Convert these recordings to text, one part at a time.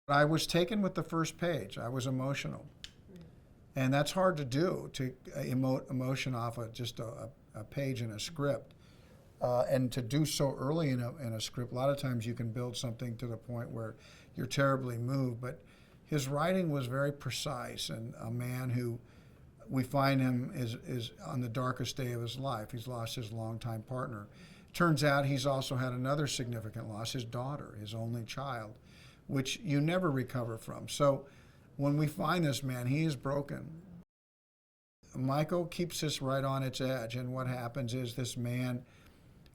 I was taken with the first page. I was emotional. And that's hard to do, to emote emotion off of just a page in a script. And to do so early in a script, a lot of times you can build something to the point where you're terribly moved. But his writing was very precise, and a man who we find him is on the darkest day of his life. He's lost his longtime partner. Turns out he's also had another significant loss, his daughter, his only child, which you never recover from. So when we find this man, he is broken. Michael keeps this right on its edge, and what happens is this man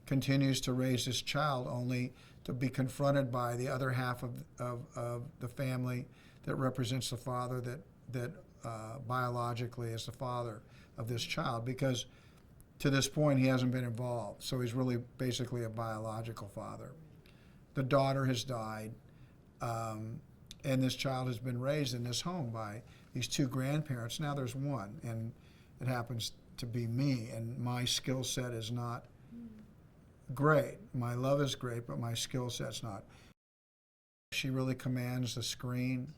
continues to raise this child only to be confronted by the other half of the family that represents the father that biologically is the father of this child, because to this point he hasn't been involved. So he's really basically a biological father. The daughter has died, and this child has been raised in this home by these two grandparents. Now there's one, and it happens to be me, and my skill set is not great. My love is great, but my skill set's not. She really commands the screen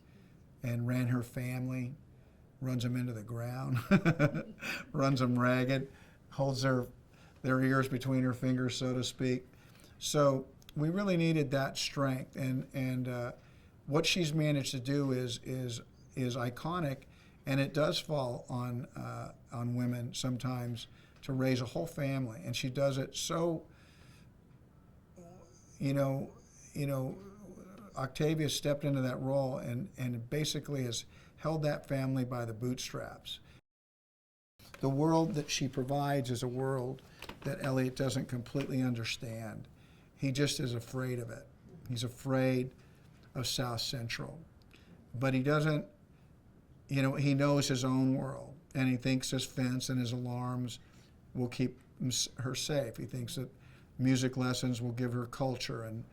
and ran her family, runs them into the ground, runs them ragged, holds their ears between her fingers, so to speak. So we really needed that strength, and what she's managed to do is iconic, and it does fall on women sometimes to raise a whole family, and she does it so. Octavia stepped into that role and basically has held that family by the bootstraps. The world that she provides is a world that Elliot doesn't completely understand. He just is afraid of it. He's afraid of South Central. But he doesn't, he knows his own world, and he thinks his fence and his alarms will keep her safe. He thinks that music lessons will give her culture, and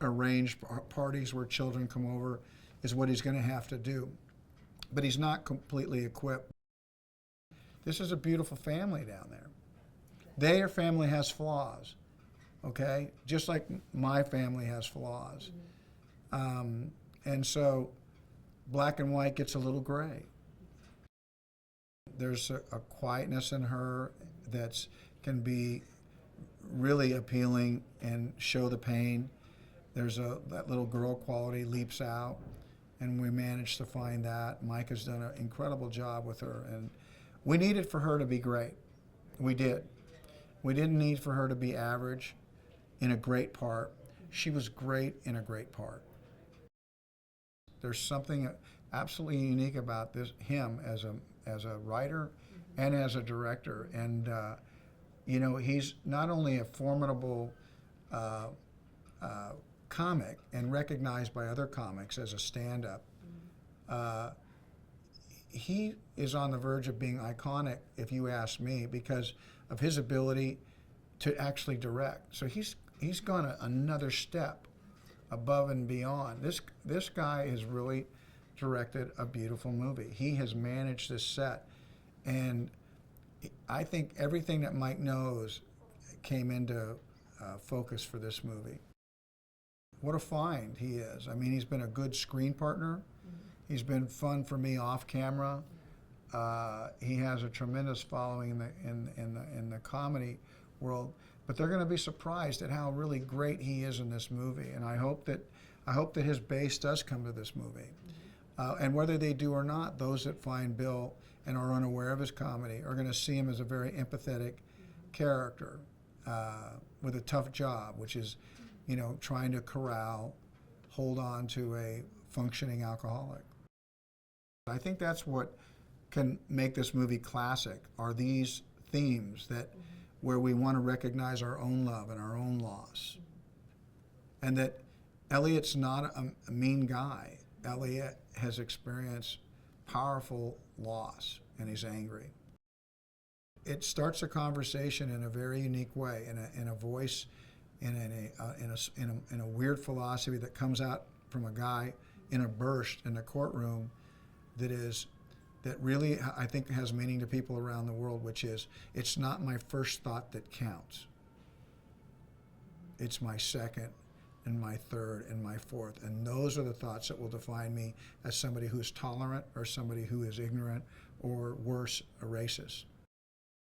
arranged parties where children come over is what he's going to have to do. But he's not completely equipped. This is a beautiful family down there. Their family has flaws, okay? Just like my family has flaws. And so black and white gets a little gray. There's a quietness in her that can be really appealing and show the pain. There's that little girl quality leaps out, and we managed to find that. Mike has done an incredible job with her, and we needed for her to be great. We did. We didn't need for her to be average in a great part. She was great in a great part. There's something absolutely unique about him as a writer and as a director, and he's not only a formidable comic and recognized by other comics as a stand-up, he is on the verge of being iconic, if you ask me, because of his ability to actually direct. So he's gone another step above and beyond. This guy has really directed a beautiful movie. He has managed this set, and I think everything that Mike knows came into focus for this movie. What a find he is. I mean, he's been a good screen partner. He's been fun for me off camera. He has a tremendous following in the comedy world, but they're going to be surprised at how really great he is in this movie. And I hope that his base does come to this movie. And whether they do or not, those that find Bill and are unaware of his comedy are going to see him as a very empathetic character with a tough job, which is, trying to hold on to a functioning alcoholic. I think that's what can make this movie classic, are these themes where we want to recognize our own love and our own loss. And that Elliot's not a mean guy. Elliot has experienced powerful loss, and he's angry. It starts a conversation in a very unique way, in a voice, in a weird philosophy that comes out from a guy in a burst in the courtroom that really, I think, has meaning to people around the world, which is, it's not my first thought that counts. It's my second and my third and my fourth. And those are the thoughts that will define me as somebody who is tolerant or somebody who is ignorant or worse, a racist.